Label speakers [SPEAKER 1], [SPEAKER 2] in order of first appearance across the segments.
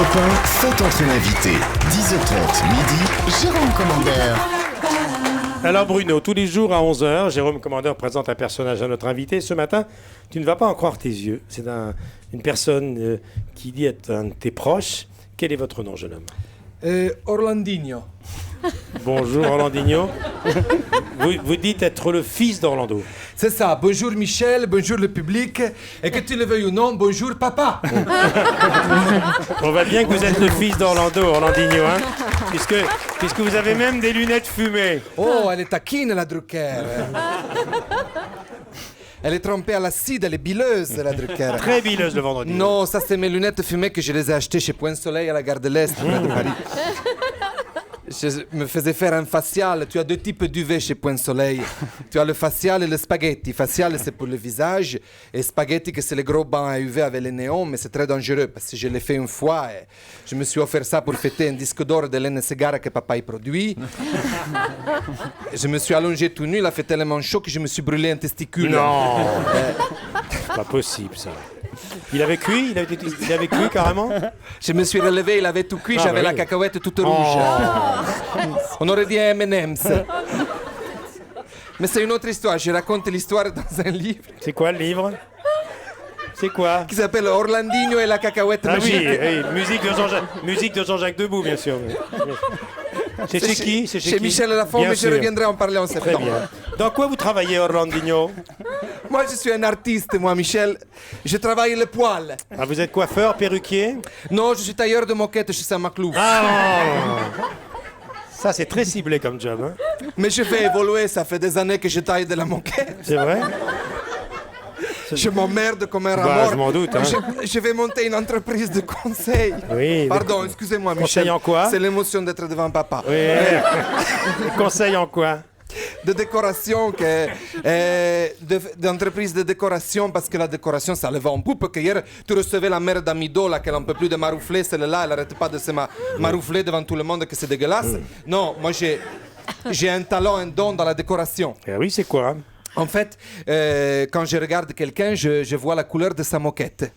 [SPEAKER 1] Europe 1, faites entrer l'invité. 10h30, midi, Jérôme Commandeur.
[SPEAKER 2] Alors Bruno, tous les jours à 11h, Jérôme Commandeur présente un personnage à notre invité. Ce matin, tu ne vas pas en croire tes yeux. C'est une personne qui dit être un de tes proches. Quel est votre nom, jeune homme?
[SPEAKER 3] Orlandinho.
[SPEAKER 2] Bonjour Orlandinho. Vous dites être le fils d'Orlando.
[SPEAKER 3] C'est ça. Bonjour Michel, bonjour le public. Et que tu le veuilles ou non, bonjour papa.
[SPEAKER 2] On voit bien que vous êtes le fils d'Orlando, Orlandinho, hein, puisque vous avez même des lunettes fumées.
[SPEAKER 3] Oh, elle est taquine la Drucker. Elle est trempée à l'acide, elle est bileuse la Drucker.
[SPEAKER 2] Très bileuse le vendredi.
[SPEAKER 3] Non, ça c'est mes lunettes fumées que je les ai achetées chez Point Soleil à la gare de l'Est, près de Paris. Je me faisais faire un facial. Tu as deux types d'UV chez Point Soleil. Tu as le facial et le spaghetti. Facial, c'est pour le visage. Et spaghetti, que c'est les gros bains à UV avec les néons. Mais c'est très dangereux parce que je l'ai fait une fois. Et je me suis offert ça pour fêter un disque d'or d'Hélène Ségara que papa y produit. Je me suis allongé tout nu. Il a fait tellement chaud que je me suis brûlé un testicule.
[SPEAKER 2] Non, c'est pas possible ça. Il avait cuit? Il avait cuit carrément?
[SPEAKER 3] Je me suis relevé, il avait tout cuit, j'avais la cacahuète toute rouge. On aurait dit un M&M's. Mais c'est une autre histoire, je raconte l'histoire dans un livre.
[SPEAKER 2] C'est quoi le livre? C'est quoi?
[SPEAKER 3] Qui s'appelle Orlandinho et la cacahuète magique.
[SPEAKER 2] Oui, musique de Jean-Jacques Debout, bien sûr. C'est chez qui? C'est
[SPEAKER 3] chez Michel Lafon, mais je reviendrai en parler en septembre.
[SPEAKER 2] Très bien. Dans quoi vous travaillez, Orlandinho?
[SPEAKER 3] Moi, je suis un artiste, moi, Michel. Je travaille le poil.
[SPEAKER 2] Ah, vous êtes coiffeur, perruquier?
[SPEAKER 3] Non, je suis tailleur de moquette chez Saint-Maclou.
[SPEAKER 2] Ah, ça, c'est très ciblé comme job, hein?
[SPEAKER 3] Mais je fais évoluer, ça fait des années que je taille de la moquette.
[SPEAKER 2] C'est vrai?
[SPEAKER 3] Je m'emmerde comme un rat mort.
[SPEAKER 2] Je m'en doute, hein.
[SPEAKER 3] Je vais monter une entreprise de conseil.
[SPEAKER 2] Oui.
[SPEAKER 3] Pardon, excusez-moi, Michel.
[SPEAKER 2] Conseil en quoi?
[SPEAKER 3] C'est l'émotion d'être devant papa.
[SPEAKER 2] Oui. Conseil en quoi?
[SPEAKER 3] De décoration, d'entreprise de décoration, parce que la décoration, ça le va en poupe. Que hier, tu recevais la mère d'Amido, là, qu'elle n'en peut plus de maroufler, celle-là, elle n'arrête pas de se maroufler devant tout le monde, que c'est dégueulasse. Non, moi, j'ai un talent, un don dans la décoration.
[SPEAKER 2] Eh oui, c'est quoi?
[SPEAKER 3] En fait, quand je regarde quelqu'un, je vois la couleur de sa moquette.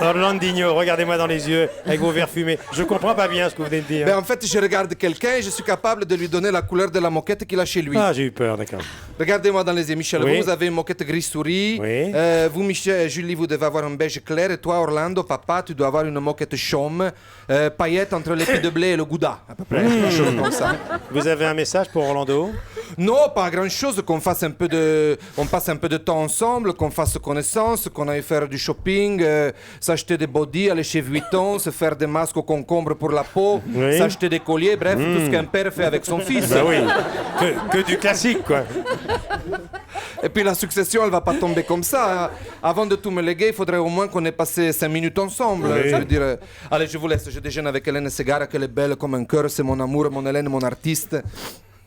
[SPEAKER 2] Orlandinho, regardez-moi dans les yeux avec vos verres fumés. Je comprends pas bien ce que vous venez de dire.
[SPEAKER 3] Ben, en fait, je regarde quelqu'un et je suis capable de lui donner la couleur de la moquette qu'il a chez lui.
[SPEAKER 2] Ah, j'ai eu peur, d'accord.
[SPEAKER 3] Regardez-moi dans les yeux, Michel.
[SPEAKER 2] Oui.
[SPEAKER 3] Vous avez une moquette gris souris.
[SPEAKER 2] Oui.
[SPEAKER 3] Vous, Michel, Julie, vous devez avoir un beige clair. Et toi, Orlando, papa, tu dois avoir une moquette chaume. Paillettes entre l'épi de blé et le gouda. À peu près. Quelque chose comme ça.
[SPEAKER 2] Vous avez un message pour Orlando?
[SPEAKER 3] Non, pas grand-chose. Qu'on fasse on passe un peu de temps ensemble, qu'on fasse connaissance, qu'on aille faire du shopping, s'acheter des bodys, aller chez Vuitton, se faire des masques au concombre pour la peau,
[SPEAKER 2] Oui.
[SPEAKER 3] s'acheter des colliers, bref, tout ce qu'un père fait avec son fils.
[SPEAKER 2] Bah oui, que du classique, quoi.
[SPEAKER 3] Et puis la succession, elle va pas tomber comme ça. Hein. Avant de tout me léguer, il faudrait au moins qu'on ait passé 5 minutes ensemble.
[SPEAKER 2] Oui.
[SPEAKER 3] Je veux dire, allez, je vous laisse. Je déjeune avec Hélène Ségara, qu'elle est belle comme un cœur. C'est mon amour, mon Hélène, mon artiste.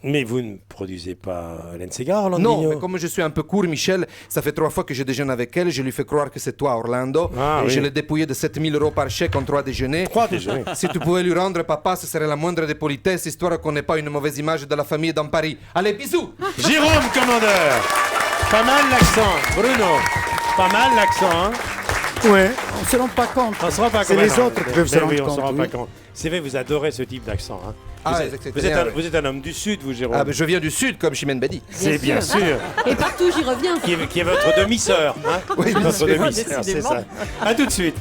[SPEAKER 2] Mais vous ne produisez pas Hélène Ségara, Orlandinho?
[SPEAKER 3] Non, mais comme je suis un peu court, Michel, ça fait 3 fois que je déjeune avec elle. Je lui fais croire que c'est toi, Orlando.
[SPEAKER 2] Ah,
[SPEAKER 3] et
[SPEAKER 2] oui.
[SPEAKER 3] je l'ai dépouillé de 7 000 € par chèque en 3 déjeuners.
[SPEAKER 2] 3 déjeuners.
[SPEAKER 3] Si tu pouvais lui rendre, papa, ce serait la moindre des politesses, histoire qu'on n'ait pas une mauvaise image de la famille dans Paris. Allez, bisous!
[SPEAKER 2] Jérôme Commandeur. Pas mal l'accent, Bruno. Pas mal l'accent, hein?
[SPEAKER 4] Ouais, on se rend pas compte.
[SPEAKER 2] On se rend pas
[SPEAKER 4] C'est
[SPEAKER 2] compte.
[SPEAKER 4] les autres qui peuvent se
[SPEAKER 2] Oui,
[SPEAKER 4] rendre
[SPEAKER 2] on se rend
[SPEAKER 4] compte.
[SPEAKER 2] pas
[SPEAKER 4] oui.
[SPEAKER 2] compte. C'est vrai, vous adorez ce type d'accent, hein?
[SPEAKER 3] Ah,
[SPEAKER 2] Vous êtes un homme du Sud, vous, Jérôme.
[SPEAKER 3] Ah, ben, je viens du Sud, comme Chimène Badi.
[SPEAKER 2] C'est bien sûr.
[SPEAKER 5] Et partout, j'y reviens.
[SPEAKER 2] Qui est votre demi-sœur, hein?
[SPEAKER 3] Oui, bien
[SPEAKER 2] Votre
[SPEAKER 3] sûr.
[SPEAKER 2] demi-sœur, c'est
[SPEAKER 5] Décidément.
[SPEAKER 2] ça. À tout de suite.